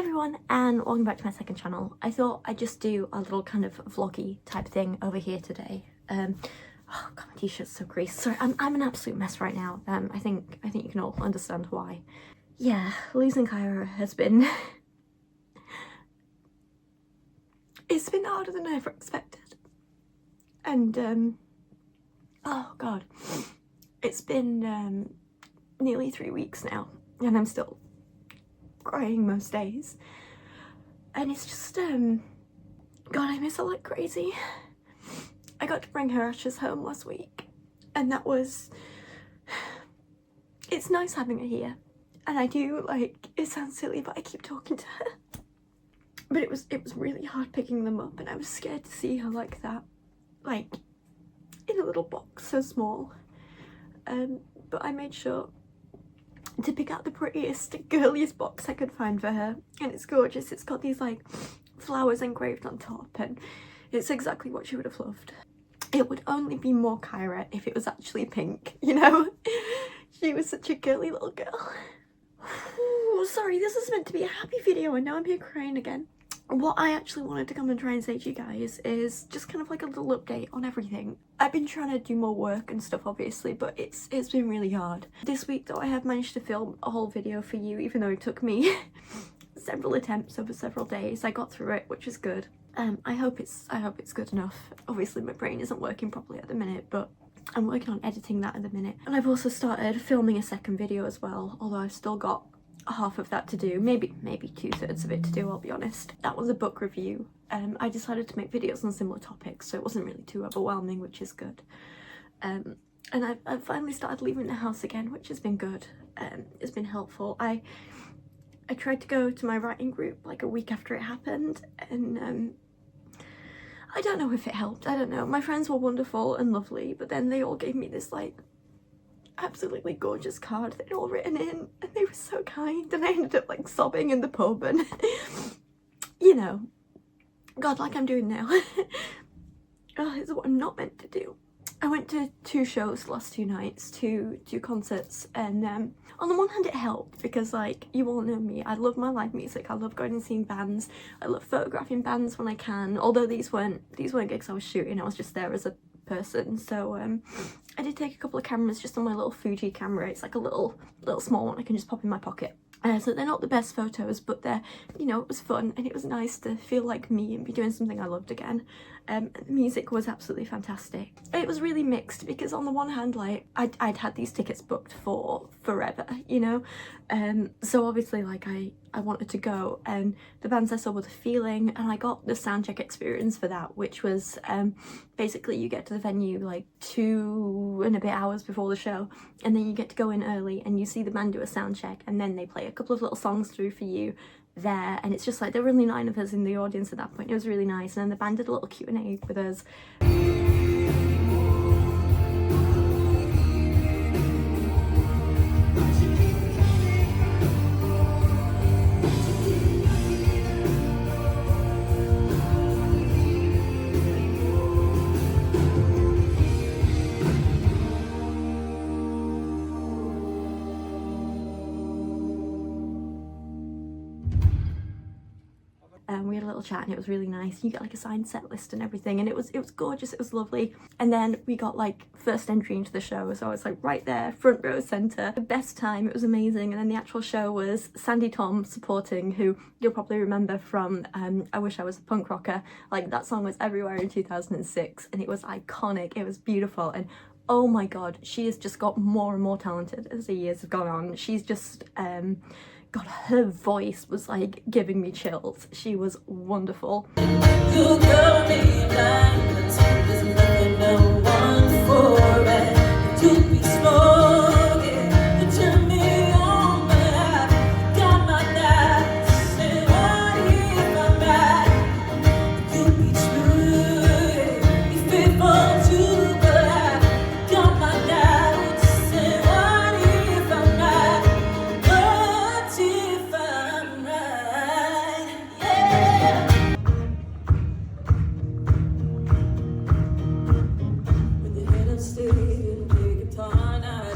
everyone, and welcome back to my second channel. I thought I'd just do a little kind of vloggy type thing over here today. Oh god, my t-shirt's so greasy. Sorry, I'm an absolute mess right now. I think you can all understand why. Yeah, losing Kyra has been it's been harder than I ever expected. And oh god, it's been nearly 3 weeks now, and I'm still crying most days, and it's just god, I miss her like crazy. I got to bring her ashes home last week, and that was, it's nice having her here, and I do, like, it sounds silly but I keep talking to her, but it was really hard picking them up, and I was scared to see her like that, like in a little box so small. But I made sure to pick out the prettiest, girliest box I could find for her, and it's gorgeous. It's got these like flowers engraved on top, and it's exactly what she would have loved. It would only be more Kyra if it was actually pink, you know? She was such a girly little girl. Ooh, sorry, this was meant to be a happy video and now I'm here crying again. What I actually wanted to come and try and say to you guys is just kind of like a little update on everything. I've been trying to do more work and stuff obviously, but it's been really hard. This week though, I have managed to film a whole video for you, even though it took me several attempts over several days. I got through it, which is good. I hope it's good enough. Obviously my brain isn't working properly at the minute, but I'm working on editing that at the minute. And I've also started filming a second video as well, although I've still got half of that to do, maybe 2/3 of it to do, I'll be honest. That was a book review. I decided to make videos on similar topics, so it wasn't really too overwhelming, which is good. And I've finally started leaving the house again, which has been good. It's been helpful. I tried to go to my writing group like a week after it happened, and I don't know if it helped. I don't know. My friends were wonderful and lovely, but then they all gave me this like absolutely gorgeous card they'd all written in, and they were so kind, and I ended up like sobbing in the pub, and you know, god, like I'm doing now. Oh, it's what I'm not meant to do. I went to 2 shows the last 2 nights, two concerts, and on the one hand it helped because, like, you all know me, I love my live music, I love going and seeing bands, I love photographing bands when I can, although these weren't gigs I was shooting, I was just there as a person. So I did take a couple of cameras just on my little Fuji camera. It's like a little small one I can just pop in my pocket. So they're not the best photos, but they're, you know, it was fun and it was nice to feel like me and be doing something I loved again. The music was absolutely fantastic. It was really mixed because on the one hand, like, I'd had these tickets booked for forever, you know, so obviously like I wanted to go, and the bands I saw were The Feeling, and I got the soundcheck experience for that, which was basically you get to the venue like 2 and a bit hours before the show, and then you get to go in early and you see the band do a sound check, and then they play a couple of little songs through for you there, and it's just like there were only 9 of us in the audience at that point. It was really nice, and then the band did a little Q&A with us. We had a little chat and it was really nice. You get like a signed set list and everything, and it was gorgeous, it was lovely. And then we got like first entry into the show, so I was like right there, front row centre. The best time, it was amazing. And then the actual show was Sandy Tom supporting, who you'll probably remember from I Wish I Was a Punk Rocker. Like, that song was everywhere in 2006 and it was iconic, it was beautiful, and oh my god, she has just got more and more talented as the years have gone on. She's just god, her voice was like giving me chills. She was wonderful. You girl me blind, there's nothing no one for it. To be smoking, you turn me on, but I got my doubts. And what if I'm right? You be true, be faithful too, but I got my doubts. And what if I'm right? What if I'm right? Yeah. With your head up straight and your guitar night.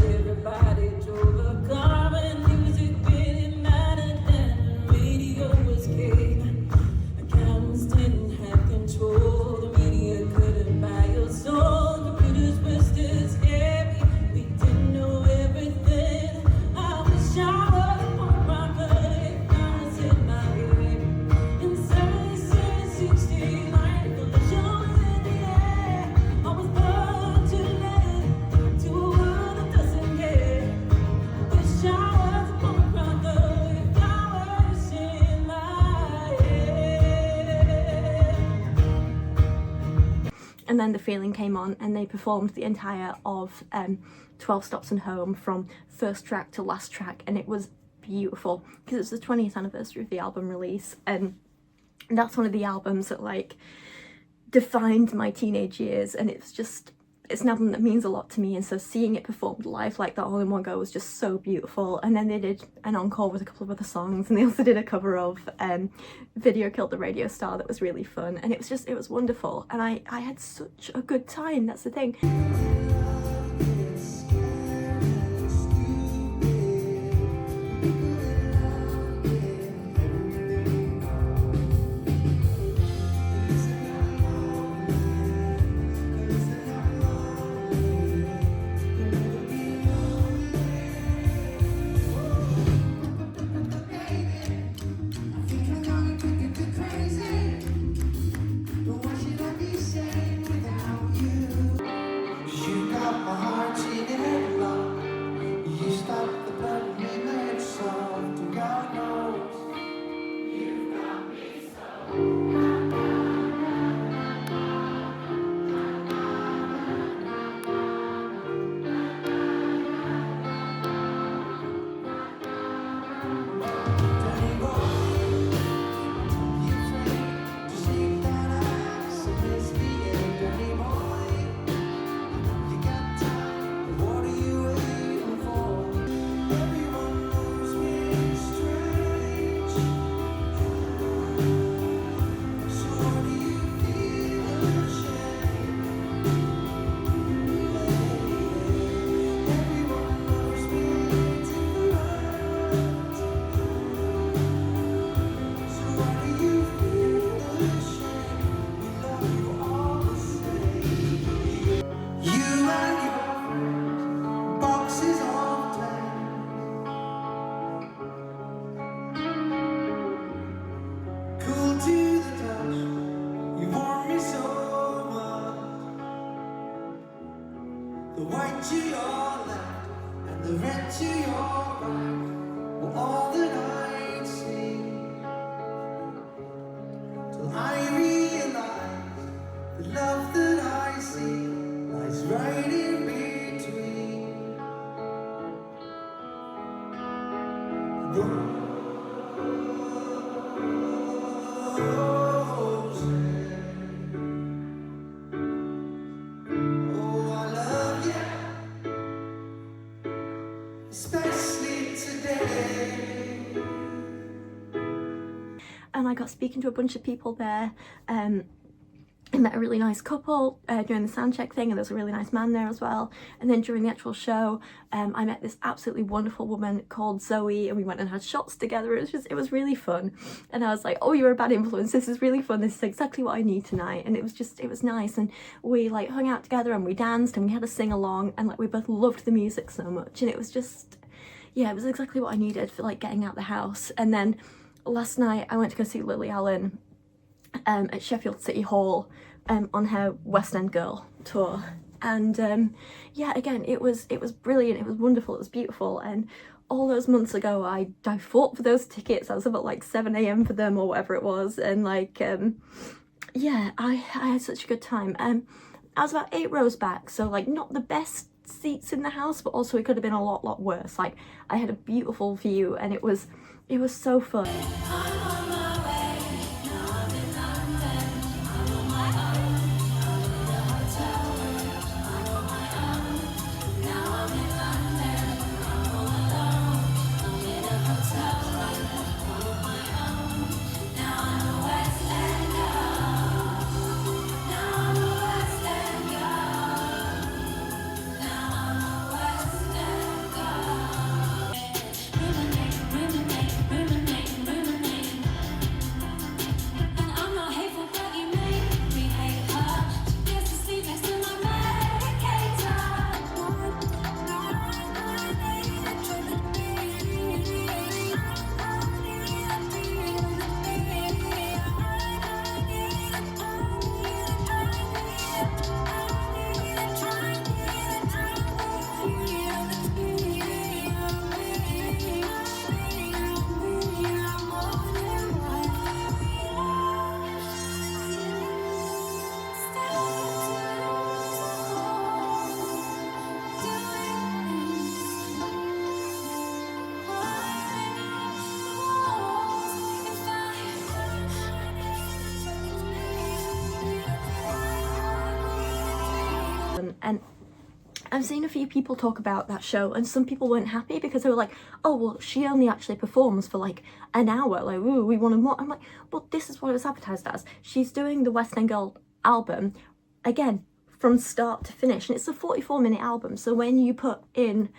and then The Feeling came on, and they performed the entire of 12 Stops and Home from first track to last track, and it was beautiful because it was the 20th anniversary of the album release, and that's one of the albums that like defined my teenage years, and it's an album that means a lot to me, and so seeing it performed live like that all in one go was just so beautiful. And then they did an encore with a couple of other songs, and they also did a cover of Video Killed the Radio Star that was really fun, and it was wonderful, and I had such a good time. That's the thing. The white to your left and the red to your right were all that I'd see, till I realized the love that I see lies right in between. Especially today. And I got speaking to a bunch of people there. I met a really nice couple during the soundcheck thing, and there was a really nice man there as well. And then during the actual show, I met this absolutely wonderful woman called Zoe, and we went and had shots together. It was really fun. And I was like, oh, you're a bad influence. This is really fun. This is exactly what I need tonight. And it was nice. And we like hung out together, and we danced, and we had a sing along, and like we both loved the music so much. And it was just, yeah, it was exactly what I needed for like getting out the house. And then last night I went to go see Lily Allen at Sheffield City Hall on her West End Girl tour, and yeah, again, it was brilliant, it was wonderful, it was beautiful. And all those months ago I fought for those tickets. I was up at like 7 a.m. for them or whatever it was, and like yeah, I had such a good time. I was about 8 rows back, so like not the best seats in the house, but also it could have been a lot worse. Like I had a beautiful view, and it was so fun. I've seen a few people talk about that show, and some people weren't happy because they were like, oh, well, she only actually performs for like an hour, like, ooh, we wanted more. I'm like, well, this is what it was advertised as. She's doing the West End Girl album, again, from start to finish, and it's a 44-minute album, so when you put in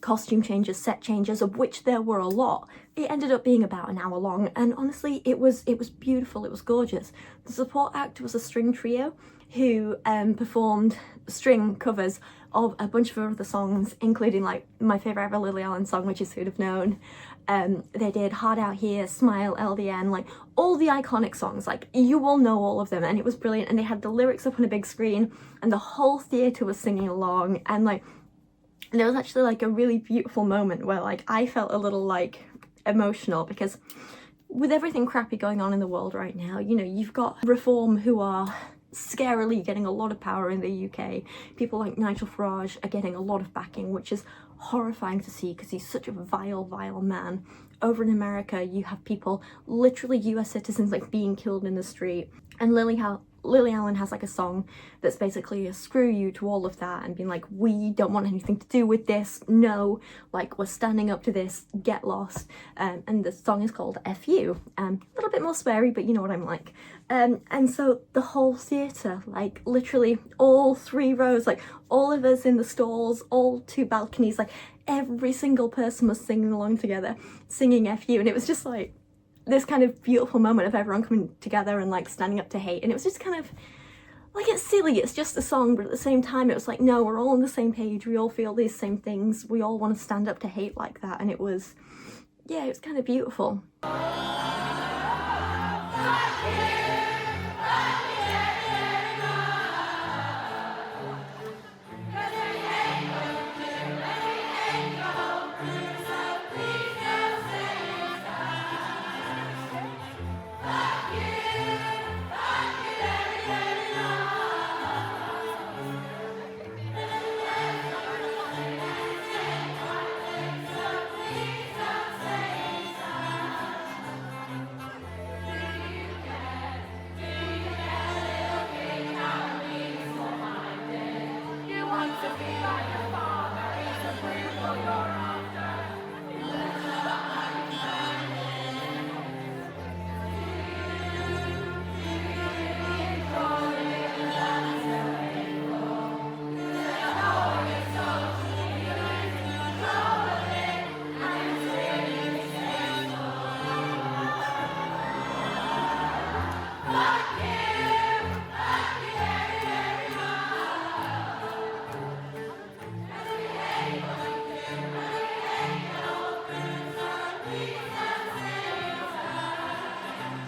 costume changes, set changes, of which there were a lot, it ended up being about an hour long, and honestly, it was beautiful, it was gorgeous. The support act was a string trio who performed string covers of a bunch of other songs, including like my favourite ever Lily Allen song, which is Who'd Have Known. They did Hard Out Here, Smile, LDN, like all the iconic songs, like you will know all of them, and it was brilliant. And they had the lyrics up on a big screen, and the whole theatre was singing along, and like there was actually like a really beautiful moment where like I felt a little like emotional, because with everything crappy going on in the world right now, you know, you've got Reform who are scarily getting a lot of power in the UK. People like Nigel Farage are getting a lot of backing, which is horrifying to see because he's such a vile man. Over in America, you have people, literally US citizens, like being killed in the street, and Lily Allen has like a song that's basically a screw you to all of that and being like, we don't want anything to do with this, no, like we're standing up to this, get lost. And the song is called F You, a little bit more sweary, but you know what I'm like. And so the whole theatre, like literally all 3 rows, like all of us in the stalls, all 2 balconies, like every single person was singing along together, singing F You, and it was just like this kind of beautiful moment of everyone coming together and like standing up to hate. And it was just kind of like, it's silly, it's just a song, but at the same time it was like, no, we're all on the same page, we all feel these same things, we all want to stand up to hate like that. And it was, yeah, it was kind of beautiful.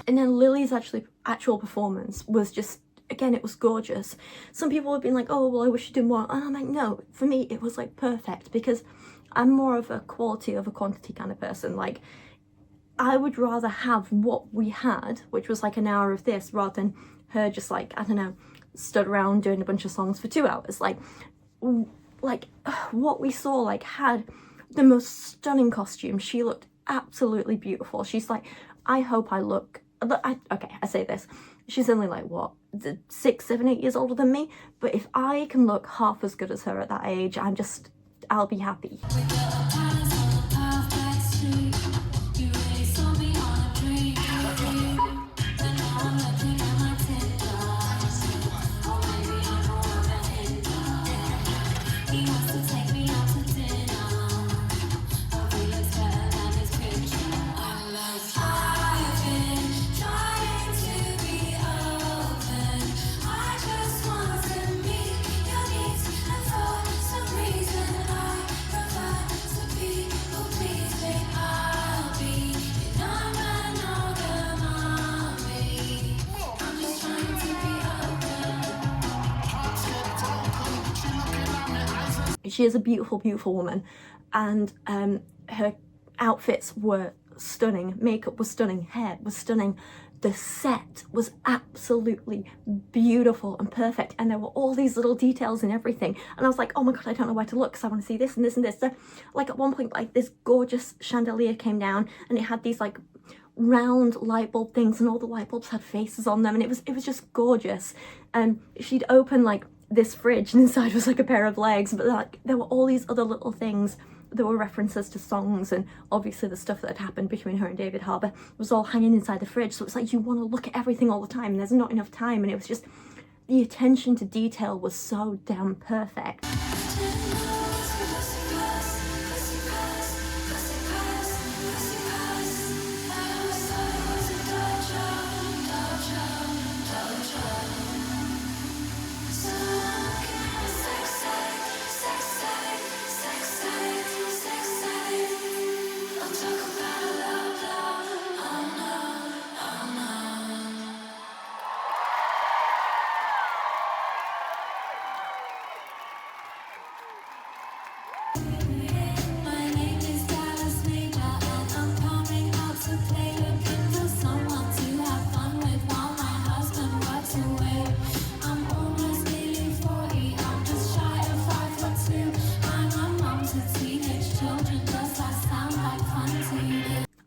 And then Lily's actual performance was just, again, it was gorgeous. Some people have been like, oh, well, I wish you did more. And I'm like, no, for me, it was like perfect, because I'm more of a quality over quantity kind of person. Like, I would rather have what we had, which was like an hour of this, rather than her just like, I don't know, stood around doing a bunch of songs for 2 hours. Like what we saw, like, had the most stunning costume. She looked absolutely beautiful. She's like, I hope I look, okay, I say this, she's only like, what, 6, 7, 8 years older than me, but if I can look half as good as her at that age, I'll be happy. She is a beautiful, beautiful woman, and her outfits were stunning, makeup was stunning, hair was stunning, the set was absolutely beautiful and perfect, and there were all these little details in everything, and I was like, oh my god, I don't know where to look because I want to see this and this and this. So like at one point, like this gorgeous chandelier came down and it had these like round light bulb things, and all the light bulbs had faces on them, and it was just gorgeous. And she'd open like this fridge, and inside was like a pair of legs, but like there were all these other little things. There were references to songs, and obviously the stuff that had happened between her and David Harbour was all hanging inside the fridge, so it's like you want to look at everything all the time and there's not enough time, and it was just, the attention to detail was so damn perfect.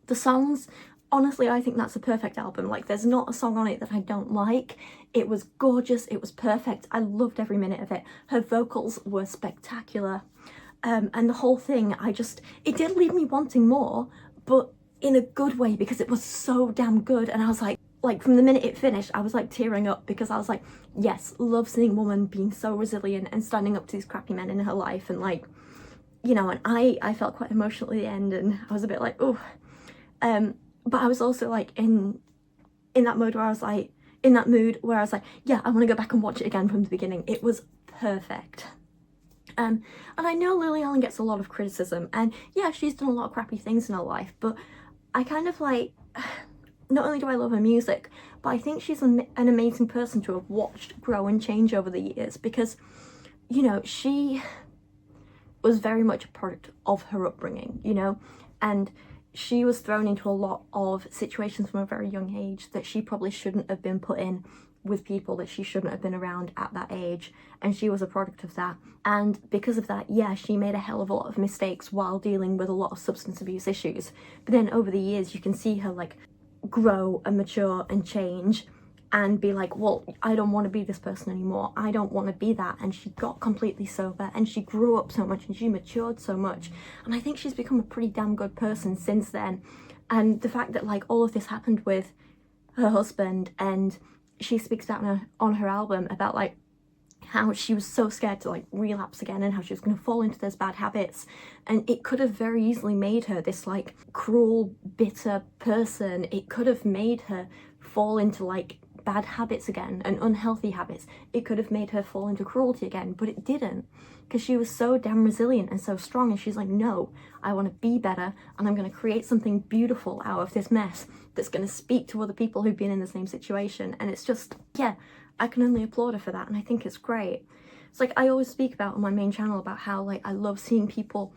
The songs, honestly, I think that's a perfect album. Like, there's not a song on it that I don't like. It was gorgeous, it was perfect, I loved every minute of it. Her vocals were spectacular, and the whole thing, it did leave me wanting more, but in a good way, because it was so damn good. And I was like from the minute it finished, I was like tearing up, because I was like, yes, love seeing a woman being so resilient and standing up to these crappy men in her life, and like, you know, and I felt quite emotional at the end, and I was a bit like, oh. But I was also like in that mode where I was like, in that mood where I was like, yeah, I want to go back and watch it again from the beginning. It was perfect. And I know Lily Allen gets a lot of criticism, and yeah, she's done a lot of crappy things in her life, but I kind of like, not only do I love her music, but I think she's an amazing person to have watched grow and change over the years, because, you know, she was very much a product of her upbringing, you know, and she was thrown into a lot of situations from a very young age that she probably shouldn't have been put in, with people that she shouldn't have been around at that age, and she was a product of that. And because of that, yeah, she made a hell of a lot of mistakes while dealing with a lot of substance abuse issues, but then over the years you can see her like grow and mature and change and be like, well, I don't want to be this person anymore, I don't want to be that. And she got completely sober, and she grew up so much, and she matured so much, and I think she's become a pretty damn good person since then. And the fact that like all of this happened with her husband, and she speaks about on her album about like how she was so scared to like relapse again, and how she was going to fall into those bad habits, and it could have very easily made her this like cruel, bitter person. It could have made her fall into like bad habits again and unhealthy habits. It could have made her fall into cruelty again, but it didn't, because she was so damn resilient and so strong, and she's like, no, I want to be better, and I'm going to create something beautiful out of this mess that's going to speak to other people who've been in the same situation. And it's just, yeah, I can only applaud her for that, and I think it's great. It's like I always speak about on my main channel about how like I love seeing people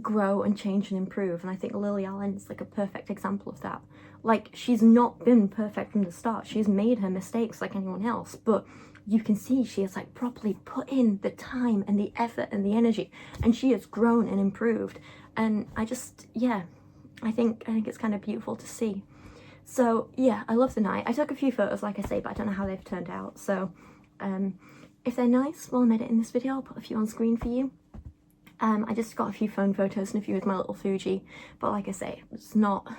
grow and change and improve, and I think Lily Allen is like a perfect example of that. Like, she's not been perfect from the start, she's made her mistakes like anyone else, but you can see she has like properly put in the time and the effort and the energy, and she has grown and improved. And I just, yeah, I think it's kind of beautiful to see. So yeah, I love the night. I took a few photos, like I say, but I don't know how they've turned out, so if they're nice while I'm editing this video, I'll put a few on screen for you. I just got a few phone photos and a few with my little Fuji, but like I say, it's not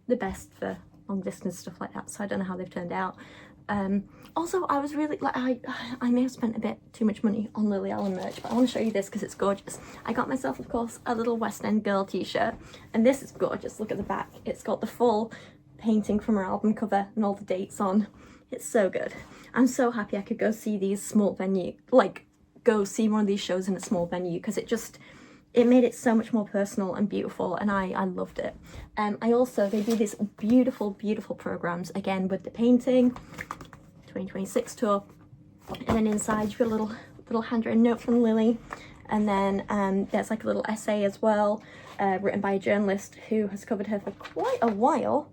the best for long distance stuff like that, so I don't know how they've turned out. Also, I was really like, I may have spent a bit too much money on Lily Allen merch, but I want to show you this because it's gorgeous. I got myself, of course, a little West End Girl t-shirt, and this is gorgeous. Look at the back, it's got the full painting from her album cover and all the dates on. It's so good. I'm so happy I could go see these small venue, like go see one of these shows in a small venue, because it made it so much more personal and beautiful, and I loved it. They do these beautiful programs again with the painting, 2026 tour, and then inside you got a little handwritten note from Lily, and then there's like a little essay as well, written by a journalist who has covered her for quite a while.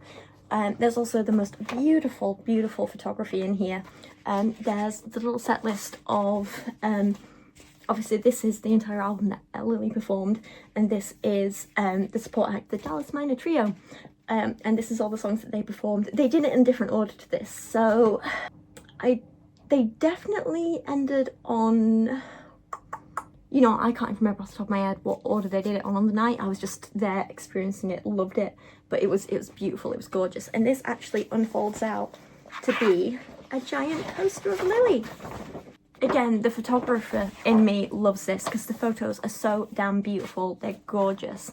There's also the most beautiful photography in here. There's the little set list of obviously this is the entire album that Lily performed, and this is the support act, the Dallas Minor Trio, and this is all the songs that they performed. They did it in different order to this, so they definitely ended on, you know, I can't even remember off the top of my head what order they did it on the night. I was just there experiencing it, loved it, but it was beautiful, it was gorgeous. And this actually unfolds out to be a giant poster of Lily. Again, the photographer in me loves this because the photos are so damn beautiful. They're gorgeous.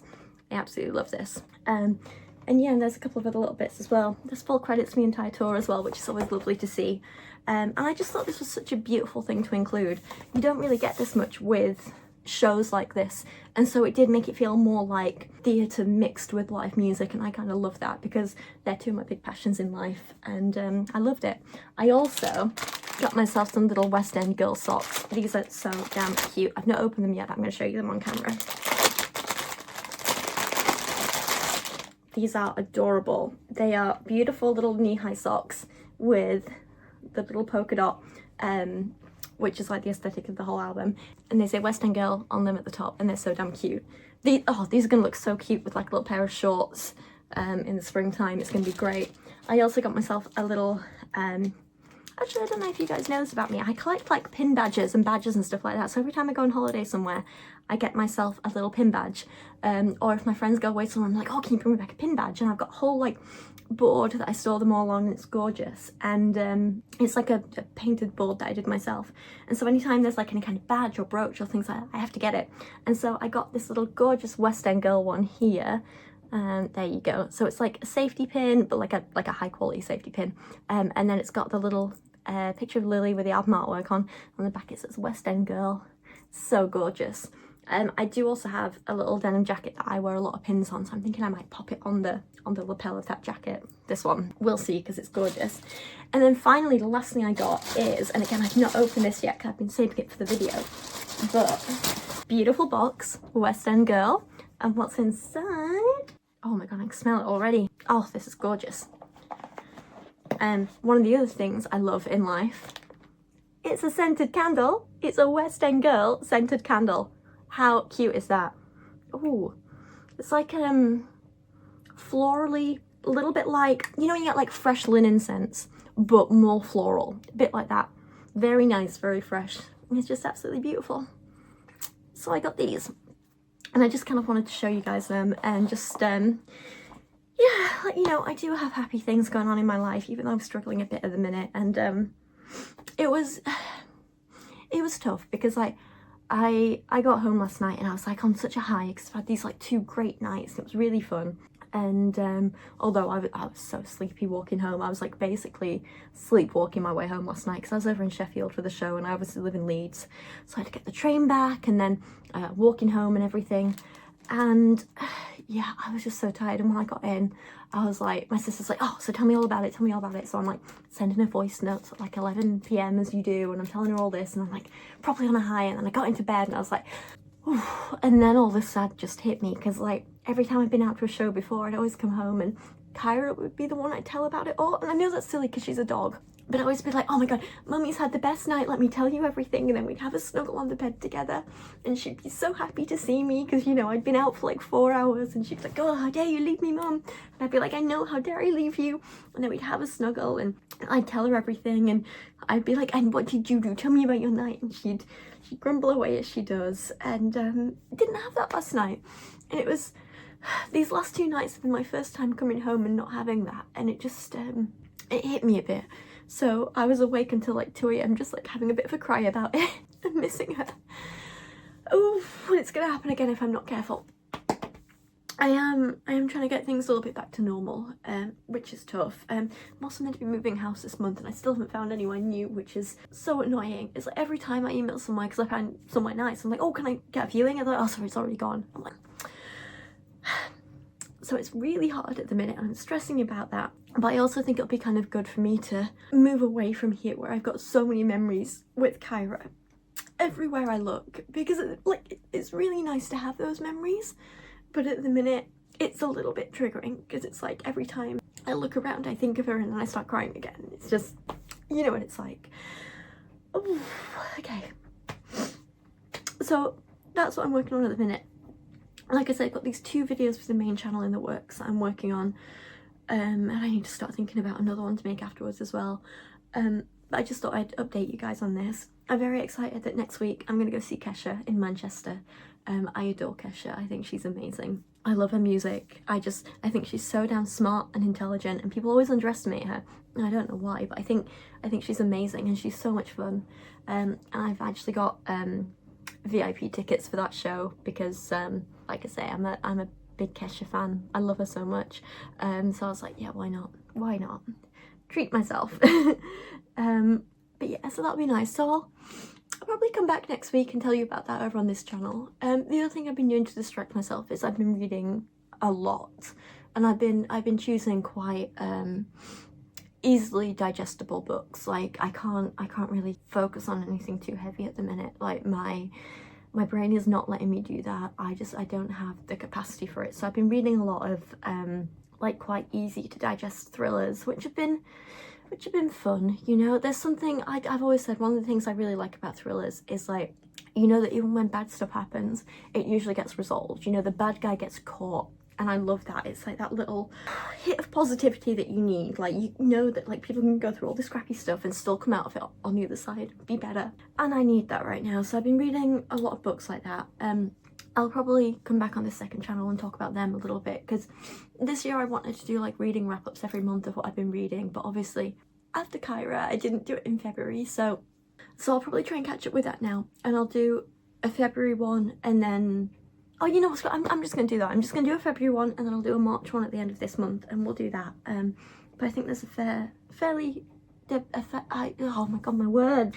I absolutely love this. And yeah, and there's a couple of other little bits as well. There's full credits to the entire tour as well, which is always lovely to see. And I just thought this was such a beautiful thing to include. You don't really get this much with shows like this, and so it did make it feel more like theatre mixed with live music, and I kind of love that because they're two of my big passions in life, and I loved it. I also got myself some little West End girl socks. These are so damn cute. I've not opened them yet, but I'm going to show you them on camera. These are adorable. They are beautiful little knee-high socks with the little polka dot, which is like the aesthetic of the whole album. And they say West End Girl on them at the top, and they're so damn cute. These are gonna look so cute with like a little pair of shorts in the springtime. It's gonna be great. I also got myself a little, actually I don't know if you guys know this about me. I collect like pin badges and stuff like that. So every time I go on holiday somewhere, I get myself a little pin badge. Or if my friends go away somewhere, I'm like, oh, can you bring me back a pin badge? And I've got a whole like board that I store them all on, and it's gorgeous. And it's like a painted board that I did myself. And so anytime there's like any kind of badge or brooch or things like that, I have to get it. And so I got this little gorgeous West End Girl one here. There you go. So it's like a safety pin, but like a high quality safety pin. And then it's got the little picture of Lily with the album artwork on the back. It says West End Girl. So gorgeous. I do also have a little denim jacket that I wear a lot of pins on, so I'm thinking I might pop it on the lapel of that jacket. This one, we'll see, because it's gorgeous. And then finally, the last thing I got is, and again, I've not opened this yet because I've been saving it for the video, but beautiful box, West End Girl. And what's inside? Oh my god, I can smell it already. Oh, this is gorgeous. And one of the other things I love in life, it's a scented candle. It's a West End Girl scented candle. How cute is that? Ooh, it's like florally, a little bit like, you know, you get like fresh linen scents, but more floral, a bit like that. Very nice, very fresh. It's just absolutely beautiful. So I got these, and I just kind of wanted to show you guys them, and just yeah, like, you know, I do have happy things going on in my life, even though I'm struggling a bit at the minute. And it was tough because I got home last night and I was like on such a high because I've had these like 2 great nights. It was really fun. And although I was so sleepy walking home, I was like basically sleepwalking my way home last night because I was over in Sheffield for the show, and I obviously live in Leeds, so I had to get the train back and then walking home and everything. And yeah, I was just so tired. And when I got in, I was like, my sister's like, oh, so tell me all about it, so I'm like sending her voice notes at like 11 p.m. as you do, and I'm telling her all this, and I'm like probably on a high. And then I got into bed and I was like, ooh. And then all this sad just hit me, because like every time I've been out to a show before, I'd always come home and Kyra would be the one I'd tell about it all. And I know that's silly because she's a dog, but I'd always be like, oh my god, mummy's had the best night, let me tell you everything. And then we'd have a snuggle on the bed together, and she'd be so happy to see me because, you know, I'd been out for like 4 hours, and she'd be like, oh, how dare you leave me, mum? And I'd be like, I know, how dare I leave you? And then we'd have a snuggle, and I'd tell her everything, and I'd be like, and what did you do? Tell me about your night. And she'd grumble away as she does. And didn't have that last night. And it was, these last 2 nights have been my first time coming home and not having that, and it just it hit me a bit. So I was awake until like 2 a.m. just like having a bit of a cry about it and missing her. Oh, it's gonna happen again if I'm not careful. I am trying to get things a little bit back to normal, which is tough. I'm also meant to be moving house this month, and I still haven't found anywhere new, which is so annoying. It's like every time I email somewhere, because I found somewhere nice, I'm like, oh, can I get a viewing? And they're like, oh, sorry, it's already gone. I'm like, so it's really hard at the minute, and I'm stressing about that. But I also think it'll be kind of good for me to move away from here, where I've got so many memories with Kyra everywhere I look, because it's really nice to have those memories. But at the minute, it's a little bit triggering, because it's like every time I look around, I think of her and then I start crying again. It's just, you know what it's like. Oh, okay. So that's what I'm working on at the minute. Like I said, I've got these 2 videos for the main channel in the works that I'm working on. And I need to start thinking about another one to make afterwards as well. but I just thought I'd update you guys on this. I'm very excited that next week I'm going to go see Kesha in Manchester. I adore Kesha. I think she's amazing. I love her music. I think she's so damn smart and intelligent, and people always underestimate her. And I don't know why, but I think she's amazing and she's so much fun. And I've actually got VIP tickets for that show because, like I say, I'm a big Kesha fan. I love her so much. So I was like, yeah, why not? Why not? Treat myself. But yeah, so that'll be nice. So I'll probably come back next week and tell you about that over on this channel. The other thing I've been doing to distract myself is I've been reading a lot, and I've been choosing quite easily digestible books. Like I can't really focus on anything too heavy at the minute. Like my brain is not letting me do that. I don't have the capacity for it. So I've been reading a lot of like quite easy to digest thrillers, which have been fun. You know, there's something I've always said, one of the things I really like about thrillers is, like, you know, that even when bad stuff happens, it usually gets resolved. You know, the bad guy gets caught, and I love that. It's like that little hit of positivity that you need. Like, you know that, like, people can go through all this crappy stuff and still come out of it on the other side, be better. And I need that right now. So I've been reading a lot of books like that. I'll probably come back on this second channel and talk about them a little bit, because this year I wanted to do like reading wrap-ups every month of what I've been reading, but obviously after Kyra I didn't do it in February, so I'll probably try and catch up with that now, and I'll do a February one, and then, oh, you know what, I'm just gonna do that. I'm just gonna do a February one, and then I'll do a March one at the end of this month, and we'll do that. But I think there's oh my god, my word.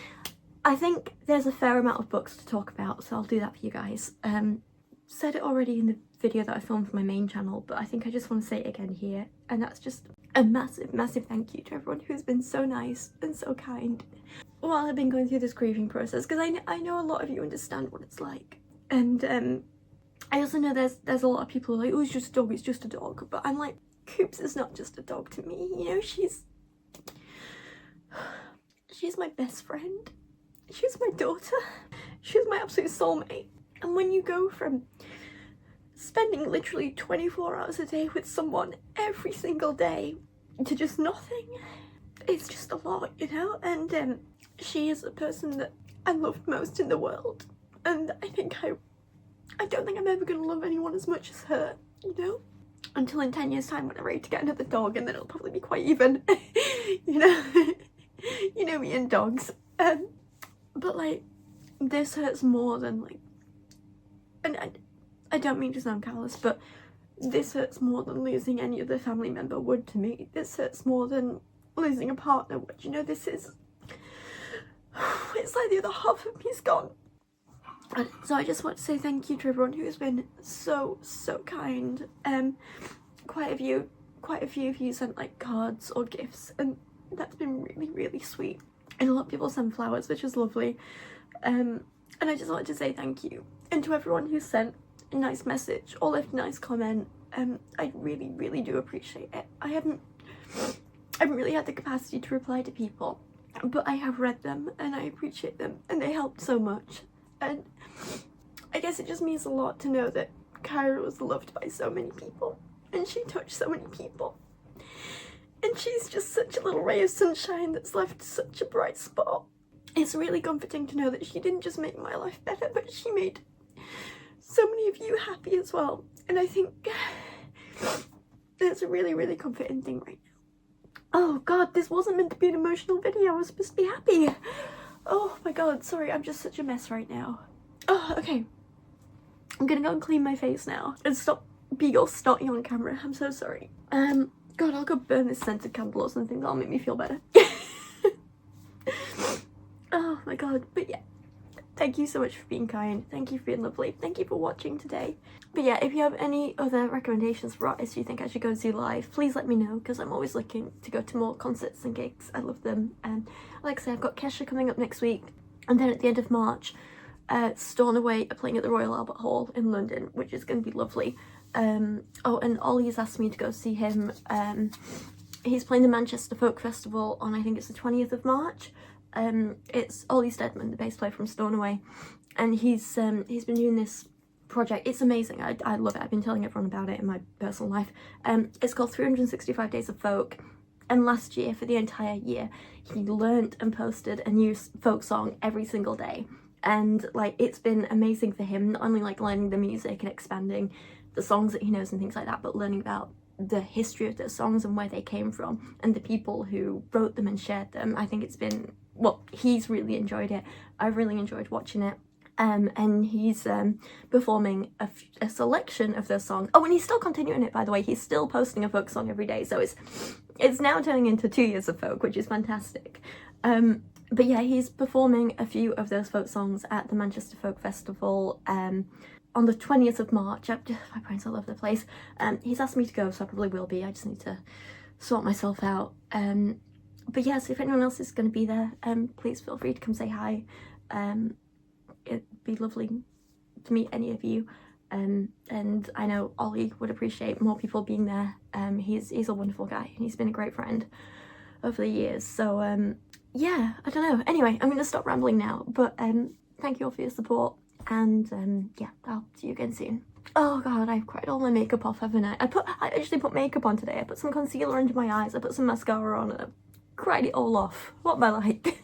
I think there's a fair amount of books to talk about, so I'll do that for you guys. Said it already in the video that I filmed for my main channel, but I think I just want to say it again here, and that's just a massive thank you to everyone who's been so nice and so kind while I've been going through this grieving process, because I know a lot of you understand what it's like, and I also know there's a lot of people who are like, oh, it's just a dog, it's just a dog, but I'm like, Coops is not just a dog to me, you know. She's my best friend. She's my daughter. She's my absolute soulmate. And when you go from spending literally 24 hours a day with someone every single day to just nothing, it's just a lot, you know. And she is the person that I loved most in the world, and I don't think I'm ever gonna love anyone as much as her, you know, until in 10 years time when I'm ready to get another dog, and then it'll probably be quite even. You know. You know me and dogs. But like, this hurts more than, like, and I don't mean to sound callous, but this hurts more than losing any other family member would to me. This hurts more than losing a partner would. You know, this is, it's like the other half of me's gone. And so I just want to say thank you to everyone who has been so kind. Quite a few of you sent like cards or gifts, and that's been really sweet. And a lot of people send flowers, which is lovely. And I just wanted to say thank you. And to everyone who sent a nice message or left a nice comment, I really do appreciate it. I haven't really had the capacity to reply to people, but I have read them and I appreciate them, and they helped so much. And I guess it just means a lot to know that Kyra was loved by so many people, and she touched so many people. And she's just such a little ray of sunshine that's left such a bright spot. It's really comforting to know that she didn't just make my life better, but she made so many of you happy as well. And I think that's a really comforting thing right now. Oh god, this wasn't meant to be an emotional video. I was supposed to be happy. Oh my god, sorry, I'm just such a mess right now. Oh, okay. I'm gonna go and clean my face now and stop being all snotty on camera. I'm so sorry. God, I'll go burn this scented candle or something. That'll make me feel better. Oh my god. But yeah, thank you so much for being kind. Thank you for being lovely. Thank you for watching today. But yeah, if you have any other recommendations for artists you think I should go and see live, please let me know, because I'm always looking to go to more concerts and gigs. I love them. And like I say, I've got Kesha coming up next week, and then at the end of March, Stornoway are playing at the Royal Albert Hall in London, which is going to be lovely. Oh, and Ollie's asked me to go see him. He's playing the Manchester Folk Festival on, I think it's the 20th of March. It's Ollie Steadman, the bass player from Stornoway, and he's been doing this project. It's amazing. I love it. I've been telling everyone about it in my personal life. It's called 365 Days of Folk, And last year, for the entire year, he learnt and posted a new folk song every single day. And like, it's been amazing for him, not only like learning the music and expanding the songs that he knows and things like that, but learning about the history of those songs and where they came from and the people who wrote them and shared them. I think it's been, well, he's really enjoyed it. I've really enjoyed watching it. And he's performing a selection of those songs. Oh, and he's still continuing it, by the way. He's still posting a folk song every day, so it's now turning into 2 years of folk, which is fantastic. But yeah, he's performing a few of those folk songs at the Manchester Folk Festival on the 20th of March. My brain's all over the place. He's asked me to go, so I probably will be. I just need to sort myself out. But yes, if anyone else is going to be there, please feel free to come say hi. It'd be lovely to meet any of you. And I know Ollie would appreciate more people being there. He's a wonderful guy, and he's been a great friend over the years. So yeah, I don't know. Anyway, I'm going to stop rambling now, but thank you all for your support, and yeah, I'll see you again soon. Oh god, I've cried all my makeup off, haven't I? I actually put makeup on today. I put some concealer under my eyes, I put some mascara on, and I cried it all off. What am I like?